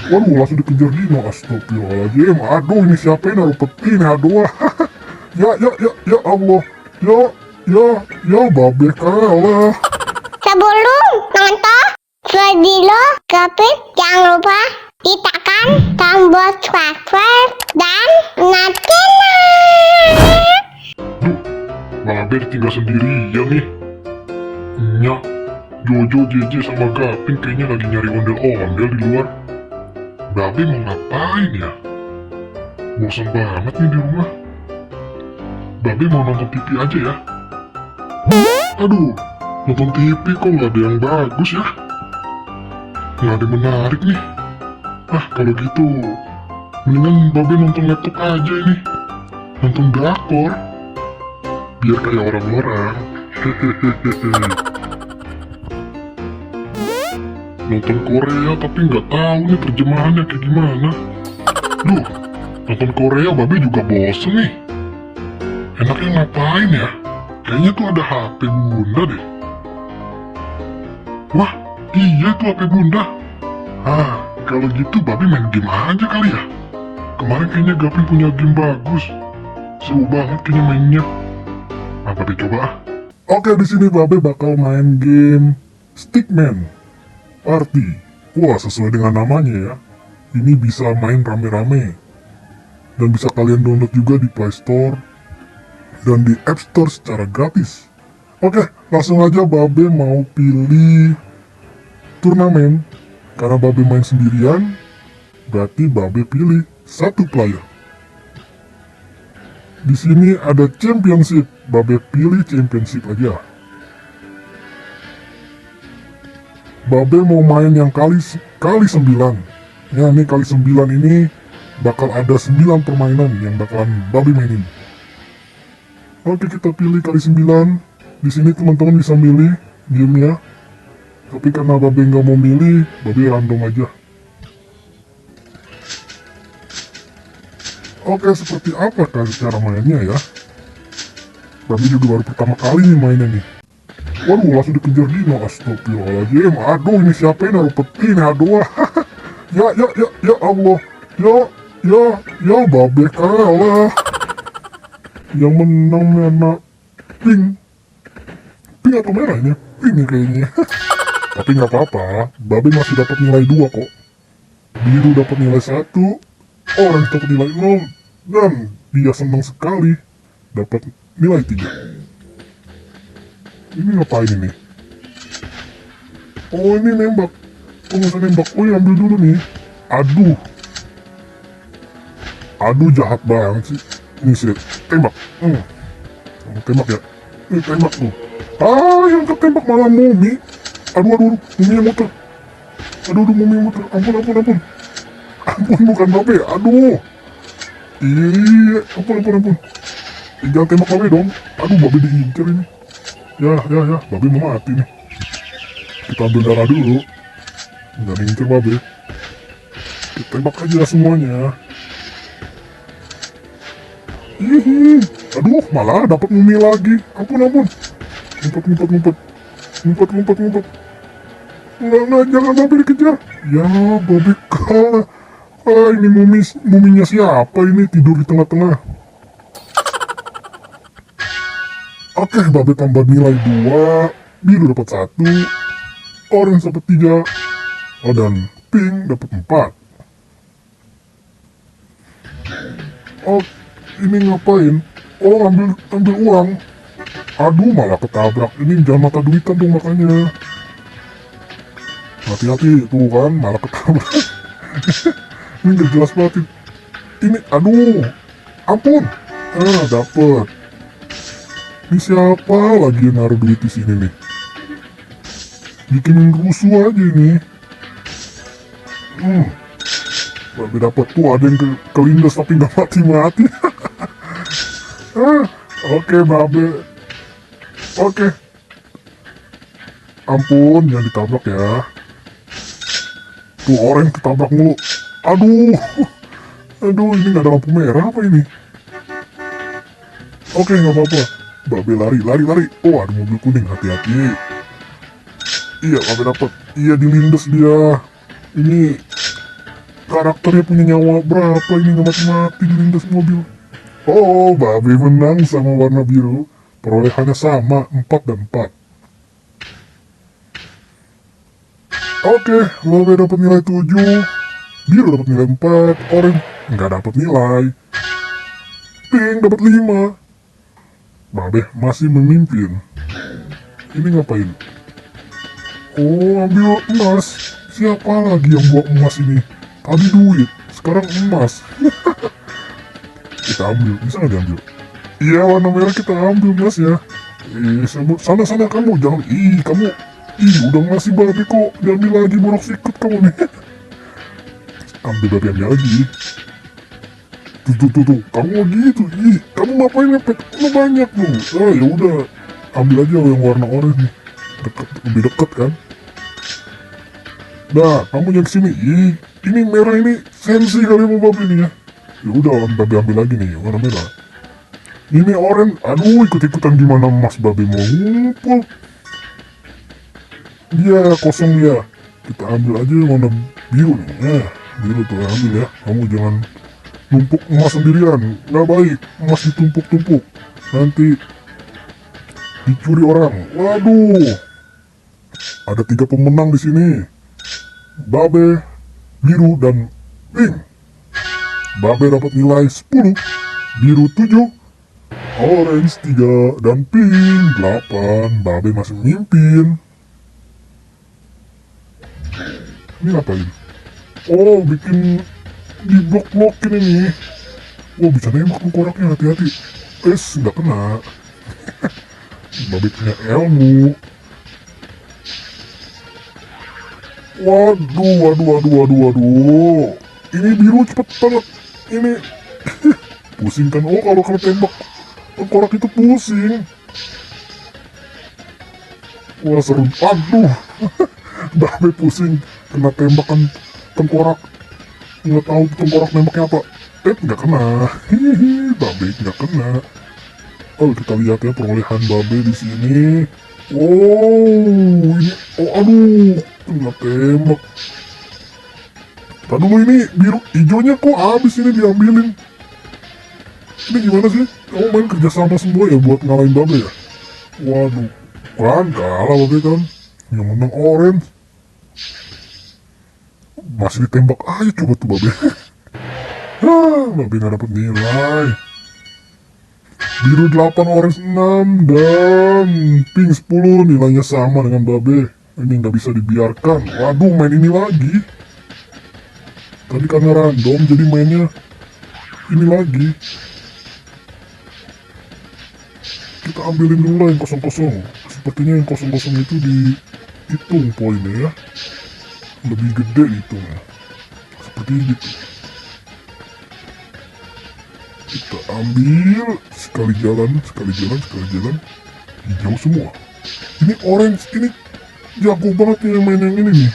Waduh, langsung dikejar Dino. Astagfirullahaladzim. Aduh, ini siapa yang naruh peti nih? Aduh. Ya Allah. Ya, babe kalah. Sebelum nonton video Gapit, jangan lupa ditekan tombol subscribe dan nyalakan. Babe tinggal sendirian nih. Nya, Jojo, Jeje sama Gapin kayaknya lagi nyari ondel-ondel di luar. Babe mau ngapain ya? Bosan banget nih di rumah. Babe mau nonton TV aja ya. Aduh, nonton TV kok nggak ada yang bagus ya? Nggak ada yang menarik nih. Kalau gitu, mendingan Babe nonton laptop aja ini. Nonton drakor. Biar kayak orang-orang. Nonton Korea tapi nggak tahu nih terjemahannya kayak gimana. Duh, nonton Korea Babe juga bosen nih. Enaknya ngapain ya? Kayaknya tuh ada HP bunda deh. Wah, iya tuh HP bunda. Kalau gitu Babe main game aja kali ya. Kemarin kayaknya Gapin punya game bagus. Seru banget kayaknya mainnya. Babe coba. Oke, di sini Babe bakal main game Stickman Party. Wah, sesuai dengan namanya ya. Ini bisa main rame-rame. Dan bisa kalian download juga di Play Store dan di App Store secara gratis. Oke, langsung aja Babe mau pilih turnamen. Karena Babe main sendirian, berarti Babe pilih satu player. Di sini ada championship, Babe pilih championship aja. Babe mau main yang kali 9. Ya, ini kali 9 ini bakal ada 9 permainan yang bakalan Babe mainin. Oke, kita pilih kali 9. Di sini teman-teman bisa milih gamenya. Tapi karena Babe nggak mau milih, Babe random aja. Oke, seperti apa cara mainnya ya? Babe juga baru pertama kali nih mainnya nih. Waduh, langsung dikejar Dino. Astagfirullahaladzim. Aduh, ini siapa yang naruh peti nih? Aduh. Ya Allah. Ya, Babe kalah. Yang menang anak pink atau merah ini? Pink kayaknya. Tapi nggak apa-apa, Babe masih dapat nilai 2 kok. Biru dapat nilai 1, orange dapat nilai 0, dan dia senang sekali dapat nilai 3. Ini ngapain ini? Oh, ini nembak. Oh, nggak usah nembak. Oh, ya, ambil dulu nih. Aduh, jahat banget sih. Ini sih, tembak. Tembak ya. Ini tembak tuh. Yang ketembak malah Mumi. Aduh, Mumi yang muter. Mumi yang muter. Ampun. Ampun, bukan Babe. Aduh. Iya, ampun. Jangan tembak Babe dong. Aduh, Babe diincer ini. Ya, Babe mau mati nih. Kita ambil darah dulu. Nggak diincer Babe. Kita tembak aja semuanya. Aduh, malah dapat Mumi lagi. Ampun. Ngumpet. Nggak, jangan Babe dikejar. Ya, Babe kalah. Ini muminya siapa ini tidur di tengah-tengah? Oke, Babe tambah nilai 2. Biru dapat 1, orange dapat 3, dan pink dapat 4. Ini ngapain? Ambil uang. Aduh, malah ketabrak. Ini jangan mata duitan dong makanya. Hati-hati, tuh kan, malah ketabrak. Ini gak jelas banget. Ini, aduh. Ampun. Dapet. Ini siapa lagi yang naruh duit di sini nih? Bikinin rusuh aja nih. Babe dapet tuh, ada yang kelindas tapi gak mati-mati. Oke, Babe. Oke. Ampun, jangan ditabrak ya. Tuh, orang ketabrak mulu. Aduh, ini gak ada lampu merah apa ini? Oke, gak apa-apa. Babe lari. Oh, ada mobil kuning, hati-hati. Iya, Babe dapet. Iya, dilindas dia. Ini karakternya punya nyawa berapa ini nggak mati-mati dilindas mobil. Oh, Babe menang sama warna biru. Perolehannya sama, 4 dan 4. Oke, Babe dapat nilai 7. Biru dapat nilai 4. Orange nggak dapat nilai. Pink dapat 5. Babe masih memimpin. Ini ngapain? Oh, ambil emas. Siapa lagi yang bawa emas ini? Tadi duit, sekarang emas. Kita ambil, bisa nggak diambil? Iya, warna merah kita ambil emas ya. Sana kamu, jangan. Kamu. Udah ngasih Babe kok. Diambil lagi, borok sikut kamu nih. Ambil Babe, ambil lagi. Tuh. Kamu gitu. Kamu ngapain ngepet? Kamu banyak loh. Ya udah. Ambil aja yang warna oranye nih. Lebih dekat kan? Nah, kamu yang sini. Ini merah ini sensi kali mau Babe ini ya. Ya udah, Babe ambil lagi nih warna merah. Ini oranye. Aduh, ikut-ikutan gimana Mas Babe mau ngumpul. Dia kosong ya. Kita ambil aja yang warna biru nih. Ya, biru tuh ambil ya. Kamu jangan numpuk emas sendirian. Nggak baik. Emas ditumpuk-tumpuk. Nanti dicuri orang. Waduh. Ada 3 pemenang di sini. Babe, biru, dan pink. Babe dapat nilai 10, biru 7, orange 3, dan pink 8. Babe masih memimpin. Ini ngapain? Oh, bikin di blok-blokin ini. Oh, bisa nembak tengkoraknya, hati-hati. Nggak kena. Babe punya ilmu. Waduh. Ini biru cepet banget. Ini pusing kan? Oh, kalau kena tembak tengkorak itu pusing. Wah, seru. Aduh. Babe pusing kena tembakan tengkorak. Nggak tahu tengkorak nembaknya apa. Nggak kena. Babe nggak kena. Oh, kita lihat ya perolehan Babe di sini. Oh, ini. Oh, aduh. Kena tembak. Tadi dulu ini biru hijaunya kok habis ini diambilin. Ini gimana sih? Kamu main kerjasama semua ya buat ngalahin Babe ya? Waduh. Kan kalah Babe kan. Yang menang orange. Masih ditembak aja coba tuh Babe. Babe gak dapet nilai. Biru 8, orange 6, dan pink 10. Nilainya sama dengan Babe. Ini nggak bisa dibiarkan. Waduh, main ini lagi. Tadi karena random jadi mainnya ini lagi. Kita ambilin dulu lah yang kosong-kosong. Sepertinya yang kosong-kosong itu dihitung poinnya ya. Lebih gede hitungnya. Seperti gitu. Kita ambil sekali jalan. Hijau semua. Ini orange, ini jago banget nih yang main yang ini nih.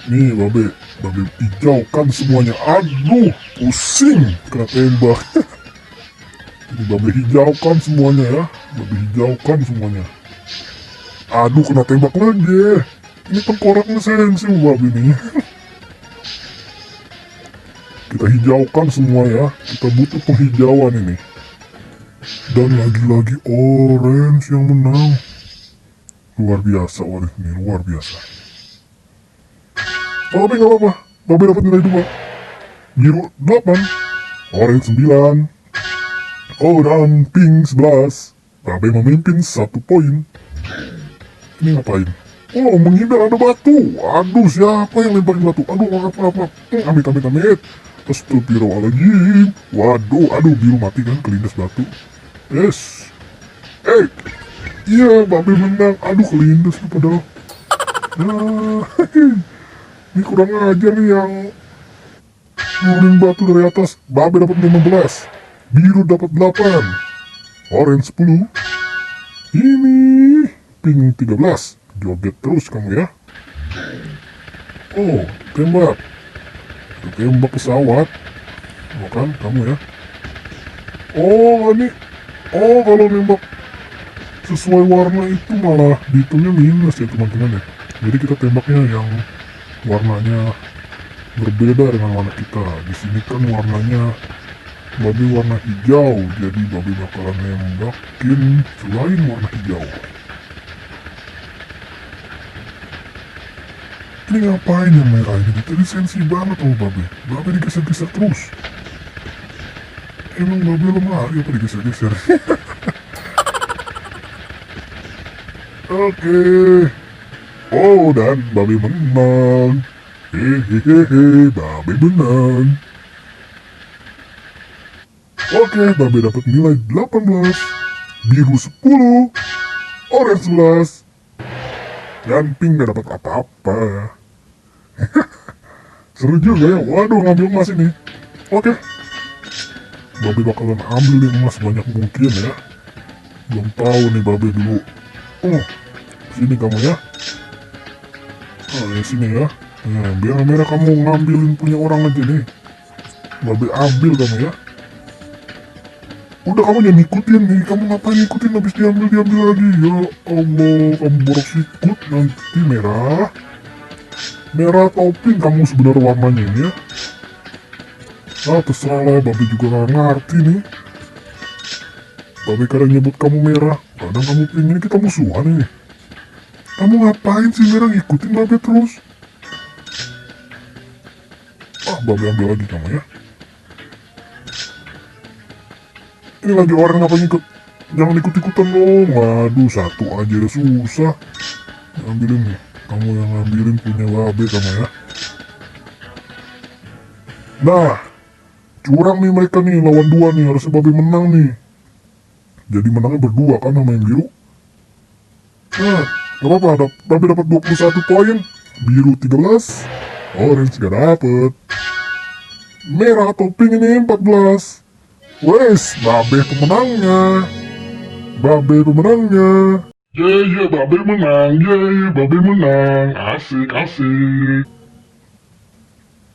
Nih Babe hijaukan semuanya. Aduh, pusing kena tembak. Ini Babe hijaukan semuanya ya. Aduh, kena tembak lagi. Ini tengkoraknya sensi Babe nih. Kita hijaukan semua ya. Kita butuh penghijauan ini. Dan lagi-lagi orange yang menang. Luar biasa orange ini, luar biasa. Tapi gak apa-apa, Babe dapat nilai 2. Biru 8, orange 9, oh dan pink 11. Babe memimpin 1 poin. Ini ngapain? Oh, menghindar ada batu. Aduh, siapa yang lemparin batu? Aduh, maaf. Amit. Astagfirullahaladzim. Waduh, biru mati kan, kelindas batu. Yes. Iya, Babe menang. Aduh, kelindas tuh padahal. Ini kurang ajar nih yang nurunin batu dari atas. Babe dapat 15, biru dapat 8, orange 10. Ini pink 13. Joget terus kamu ya. Oh, tembak. Tembak pesawat. Bukan kamu ya. Oh, ini. Oh, kalau nembak sesuai warna itu malah dihitungnya minus ya teman-teman ya. Jadi kita tembaknya yang warnanya berbeda dengan warna kita. Di sini kan warnanya babi warna hijau, jadi babi bakalan nembakin selain warna hijau. Ini ngapain yang merah ini? Tadi sensi banget sama babi. Babi digeser-geser terus. Emang babi lemah apa digeser-geser? Oke. Oh, dan babi menang. Hehehe, babi menang. Oke, babi dapat nilai 18, biru 10, orange 11, dan pink gak dapat apa-apa. Seru juga ya, waduh ngambil emas ini. Oke, babi bakalan ambil emas banyak mungkin ya. Belum tahu nih babi dulu. Oh, sini kamu ya. Oh, ya sini ya. Nah, biar merah kamu ngambilin punya orang aja nih. Babi ambil kamu ya. Udah kamu jangan ikutin nih, kamu ngapain ngikutin habis diambil lagi. Ya Allah, kamu boros ikut nanti merah. Merah atau pink kamu sebenarnya warnanya ini ya. Ah terserah lah, babi juga gak ngerti nih. Babi kadang nyebut kamu merah, kadang kamu pink, ini kita musuhan nih. Kamu ngapain sih merah ngikutin babi terus? Ah babi ambil lagi kamu ya. Ini lagi orang apa ngikut? Jangan ikut-ikutan dong. Waduh, satu aja udah susah. Ambilin nih. Kamu yang ngambilin punya babe kamu ya. Nah, curang nih mereka nih, lawan dua nih. Harusnya babe menang nih. Jadi menangnya berdua kan sama yang biru. Nah, gak apa-apa. Babe dapat 21 poin. Biru 13. Orange gak dapet. Merah atau pink ini 14. Wes, babe pemenangnya. Babe pemenangnya. Ye, babe menang. Ye, babe menang. Asik, asik.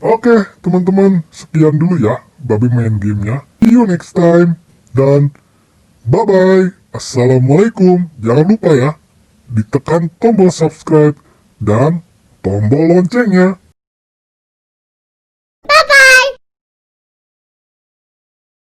Oke, teman-teman. Sekian dulu ya. Babe main gamenya. See you next time. Dan bye-bye. Assalamualaikum. Jangan lupa ya. Ditekan tombol subscribe dan tombol loncengnya.